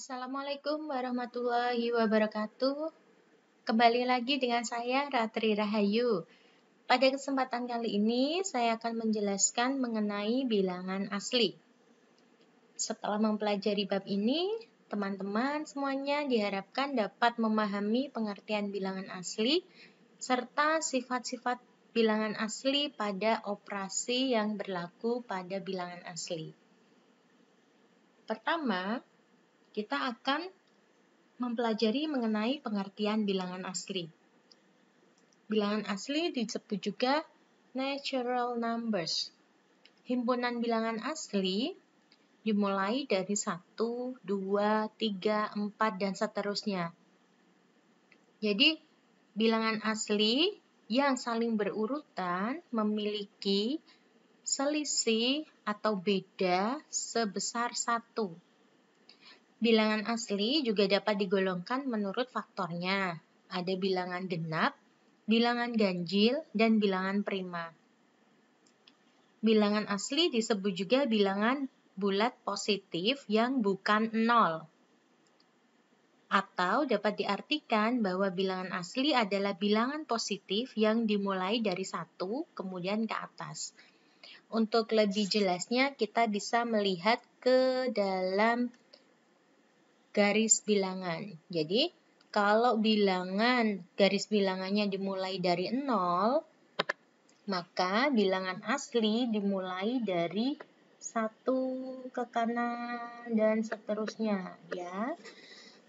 Assalamualaikum warahmatullahi wabarakatuh. Kembali lagi dengan saya Ratri Rahayu. Pada kesempatan kali ini saya akan menjelaskan mengenai bilangan asli. Setelah mempelajari bab ini, teman-teman semuanya diharapkan dapat memahami pengertian bilangan asli serta sifat-sifat bilangan asli pada operasi yang berlaku pada bilangan asli. Pertama, kita akan mempelajari mengenai pengertian bilangan asli. Bilangan asli disebut juga natural numbers. Himpunan bilangan asli dimulai dari 1, 2, 3, 4, dan seterusnya. Jadi, bilangan asli yang saling berurutan memiliki selisih atau beda sebesar 1. Bilangan asli juga dapat digolongkan menurut faktornya. Ada bilangan genap, bilangan ganjil, dan bilangan prima. Bilangan asli disebut juga bilangan bulat positif yang bukan 0. Atau dapat diartikan bahwa bilangan asli adalah bilangan positif yang dimulai dari 1 kemudian ke atas. Untuk lebih jelasnya kita bisa melihat ke dalam garis bilangan. Jadi, kalau bilangan garis bilangannya dimulai dari 0, maka bilangan asli dimulai dari 1 ke kanan dan seterusnya, ya.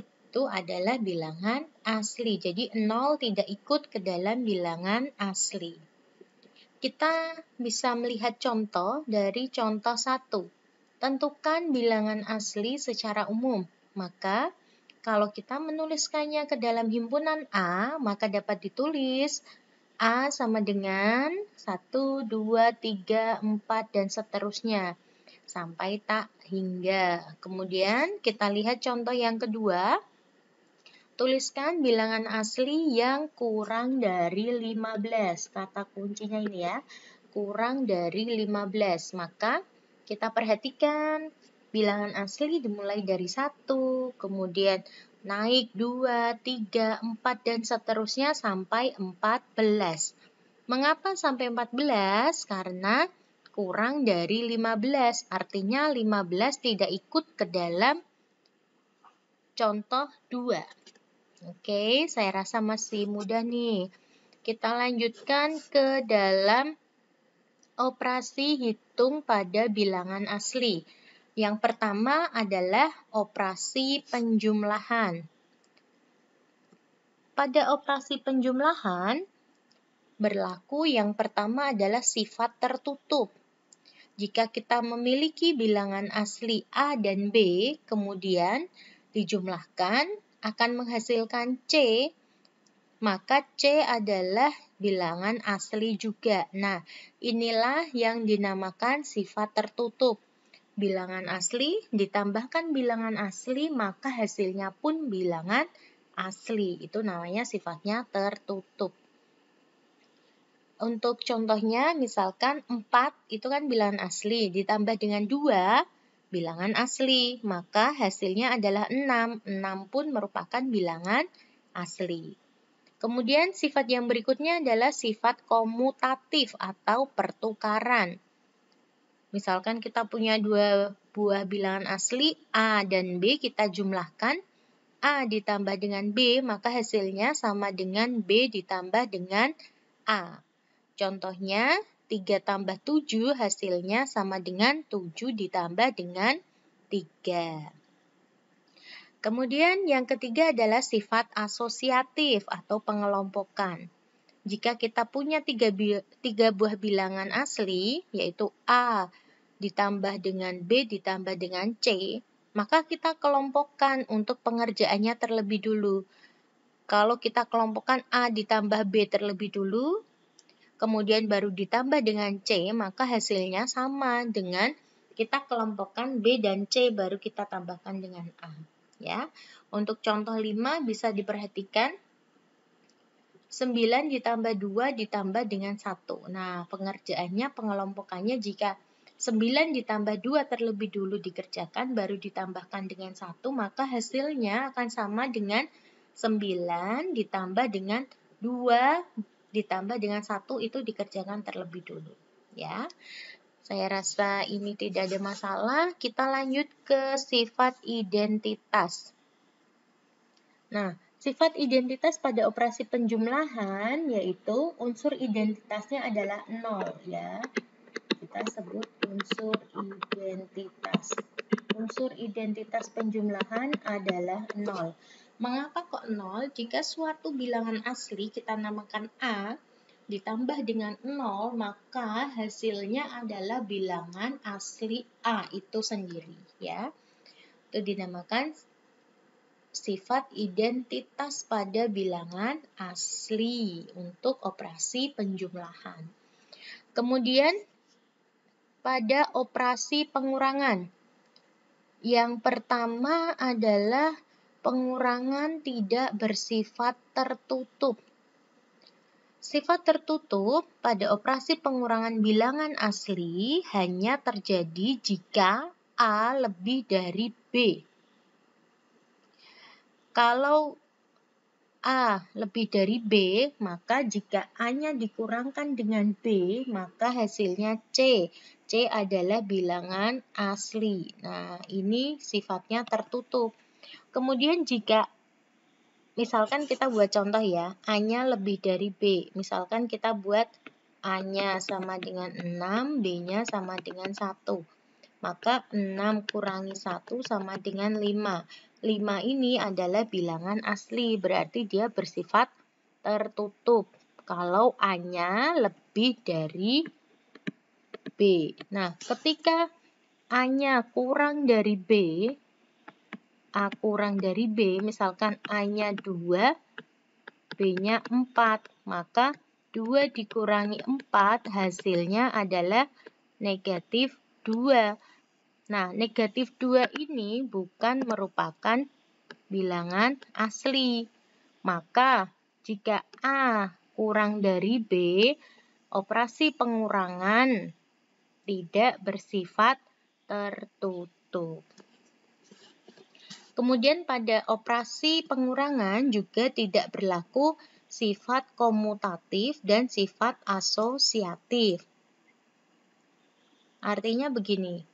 Itu adalah bilangan asli. Jadi, 0 tidak ikut ke dalam bilangan asli. Kita bisa melihat contoh dari contoh 1. Tentukan bilangan asli secara umum. Maka, kalau kita menuliskannya ke dalam himpunan A, maka dapat ditulis A sama dengan 1, 2, 3, 4, dan seterusnya. Sampai tak hingga. Kemudian, kita lihat contoh yang kedua. Tuliskan bilangan asli yang kurang dari 15. Kata kuncinya ini ya, kurang dari 15. Maka, kita perhatikan bilangan asli dimulai dari 1, kemudian naik 2, 3, 4, dan seterusnya sampai 14. Mengapa sampai 14? Karena kurang dari 15. Artinya 15 tidak ikut ke dalam contoh 2. Oke, saya rasa masih mudah nih. Kita lanjutkan ke dalam operasi hitung pada bilangan asli. Yang pertama adalah operasi penjumlahan. Pada operasi penjumlahan, berlaku yang pertama adalah sifat tertutup. Jika kita memiliki bilangan asli A dan B, kemudian dijumlahkan akan menghasilkan C, maka C adalah bilangan asli juga. Nah, inilah yang dinamakan sifat tertutup. Bilangan asli ditambahkan bilangan asli, maka hasilnya pun bilangan asli. Itu namanya sifatnya tertutup. Untuk contohnya, misalkan 4 itu kan bilangan asli, ditambah dengan 2, bilangan asli. Maka hasilnya adalah 6. 6 pun merupakan bilangan asli. Kemudian sifat yang berikutnya adalah sifat komutatif atau pertukaran. Misalkan kita punya 2 buah bilangan asli, A dan B, kita jumlahkan. A ditambah dengan B, maka hasilnya sama dengan B ditambah dengan A. Contohnya, 3 tambah 7 hasilnya sama dengan 7 ditambah dengan 3. Kemudian yang ketiga adalah sifat asosiatif atau pengelompokan. Jika kita punya 3 buah bilangan asli, yaitu A ditambah dengan B ditambah dengan C, maka kita kelompokkan untuk pengerjaannya terlebih dulu. Kalau kita kelompokkan A ditambah B terlebih dulu, kemudian baru ditambah dengan C, maka hasilnya sama dengan kita kelompokkan B dan C, baru kita tambahkan dengan A. Ya, untuk contoh 5 bisa diperhatikan 9 ditambah 2 ditambah dengan 1. Nah, pengerjaannya, pengelompokannya jika 9 ditambah 2 terlebih dulu dikerjakan, baru ditambahkan dengan 1, maka hasilnya akan sama dengan 9 ditambah dengan 2 ditambah dengan 1 itu dikerjakan terlebih dulu. Ya, saya rasa ini tidak ada masalah. Kita lanjut ke sifat identitas. Nah, sifat identitas pada operasi penjumlahan yaitu unsur identitasnya adalah 0 ya. Kita sebut unsur identitas. Unsur identitas penjumlahan adalah 0. Mengapa kok 0? Jika suatu bilangan asli kita namakan A ditambah dengan 0, maka hasilnya adalah bilangan asli A itu sendiri ya. Itu dinamakan sifat identitas pada bilangan asli untuk operasi penjumlahan. Kemudian pada operasi pengurangan. Yang pertama adalah pengurangan tidak bersifat tertutup. Sifat tertutup pada operasi pengurangan bilangan asli hanya terjadi jika A lebih dari B. Kalau A lebih dari B, maka jika A-nya dikurangkan dengan B, maka hasilnya C. C adalah bilangan asli. Nah, ini sifatnya tertutup. Kemudian jika, misalkan kita buat contoh ya, A-nya lebih dari B. Misalkan kita buat A-nya sama dengan 6, B-nya sama dengan 1. Maka 6 kurangi 1 sama dengan 5. 5 ini adalah bilangan asli, berarti dia bersifat tertutup kalau A-nya lebih dari B. Nah, ketika A-nya kurang dari B, A kurang dari B, misalkan A-nya 2, B-nya 4, maka 2 dikurangi 4 hasilnya adalah negatif 2. Nah, negatif 2 ini bukan merupakan bilangan asli. Maka, jika A kurang dari B, operasi pengurangan tidak bersifat tertutup. Kemudian pada operasi pengurangan juga tidak berlaku sifat komutatif dan sifat asosiatif. Artinya begini.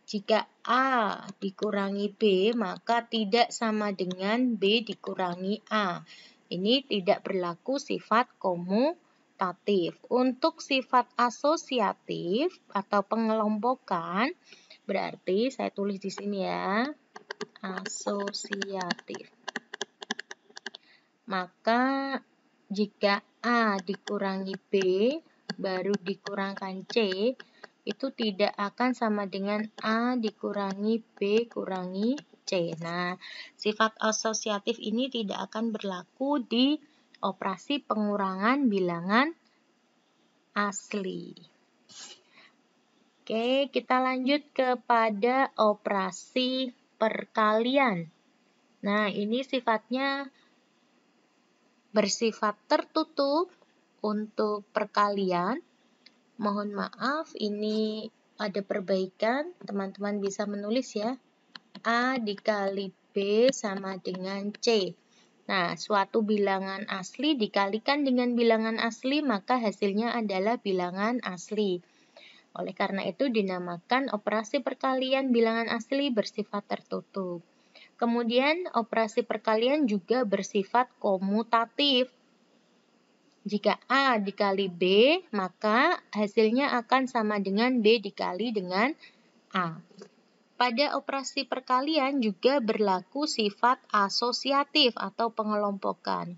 Jika A dikurangi B, maka tidak sama dengan B dikurangi A. Ini tidak berlaku sifat komutatif. Untuk sifat asosiatif atau pengelompokan, berarti saya tulis di sini ya, asosiatif. Maka jika A dikurangi B, baru dikurangkan C, itu tidak akan sama dengan A dikurangi B kurangi C. Nah, sifat asosiatif ini tidak akan berlaku di operasi pengurangan bilangan asli. Oke, kita lanjut kepada operasi perkalian. Nah, ini sifatnya bersifat tertutup untuk perkalian. Mohon maaf, ini ada perbaikan. Teman-teman bisa menulis ya. A dikali B sama dengan C. Nah, suatu bilangan asli dikalikan dengan bilangan asli, maka hasilnya adalah bilangan asli. Oleh karena itu, dinamakan operasi perkalian bilangan asli bersifat tertutup. Kemudian, operasi perkalian juga bersifat komutatif. Jika A dikali B, maka hasilnya akan sama dengan B dikali dengan A. Pada operasi perkalian juga berlaku sifat asosiatif atau pengelompokan.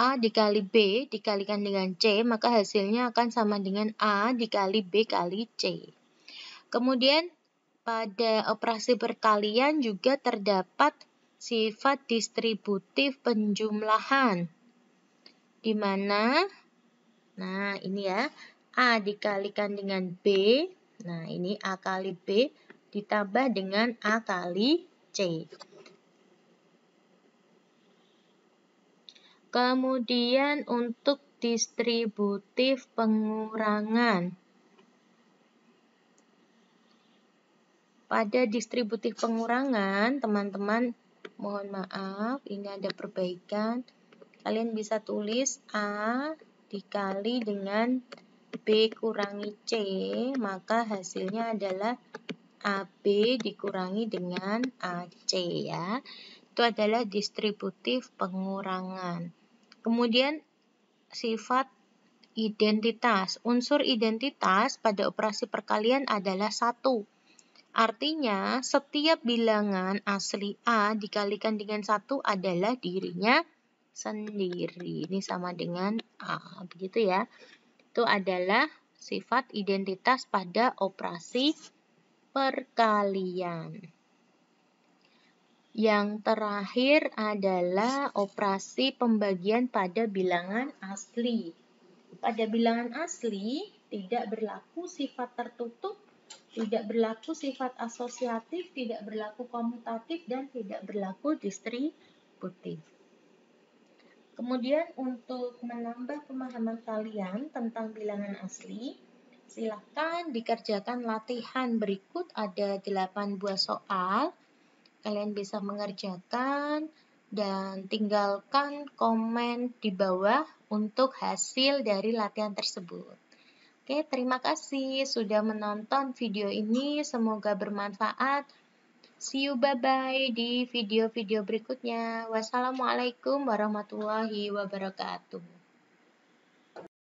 A dikali B dikalikan dengan C, maka hasilnya akan sama dengan A dikali B kali C. Kemudian pada operasi perkalian juga terdapat sifat distributif penjumlahan. Di mana, nah ini ya, A dikalikan dengan B, nah ini A kali B ditambah dengan A kali C. Kemudian untuk distributif pengurangan. Pada distributif pengurangan, teman-teman, mohon maaf, ini ada perbaikan. Kalian bisa tulis A dikali dengan B kurangi C, maka hasilnya adalah AB dikurangi dengan AC ya. Itu adalah distributif pengurangan. Kemudian sifat identitas. Unsur identitas pada operasi perkalian adalah 1. Artinya, setiap bilangan asli A dikalikan dengan 1 adalah dirinya sendiri. Ini sama dengan A, begitu ya. Itu adalah sifat identitas pada operasi perkalian. Yang terakhir adalah operasi pembagian pada bilangan asli. Pada bilangan asli, tidak berlaku sifat tertutup, tidak berlaku sifat asosiatif, tidak berlaku komutatif, dan tidak berlaku distributif. Kemudian untuk menambah pemahaman kalian tentang bilangan asli, silakan dikerjakan latihan berikut, ada 8 buah soal. Kalian bisa mengerjakan dan tinggalkan komen di bawah untuk hasil dari latihan tersebut. Oke, terima kasih sudah menonton video ini. Semoga bermanfaat. See you, bye-bye di video-video berikutnya. Wassalamualaikum warahmatullahi wabarakatuh.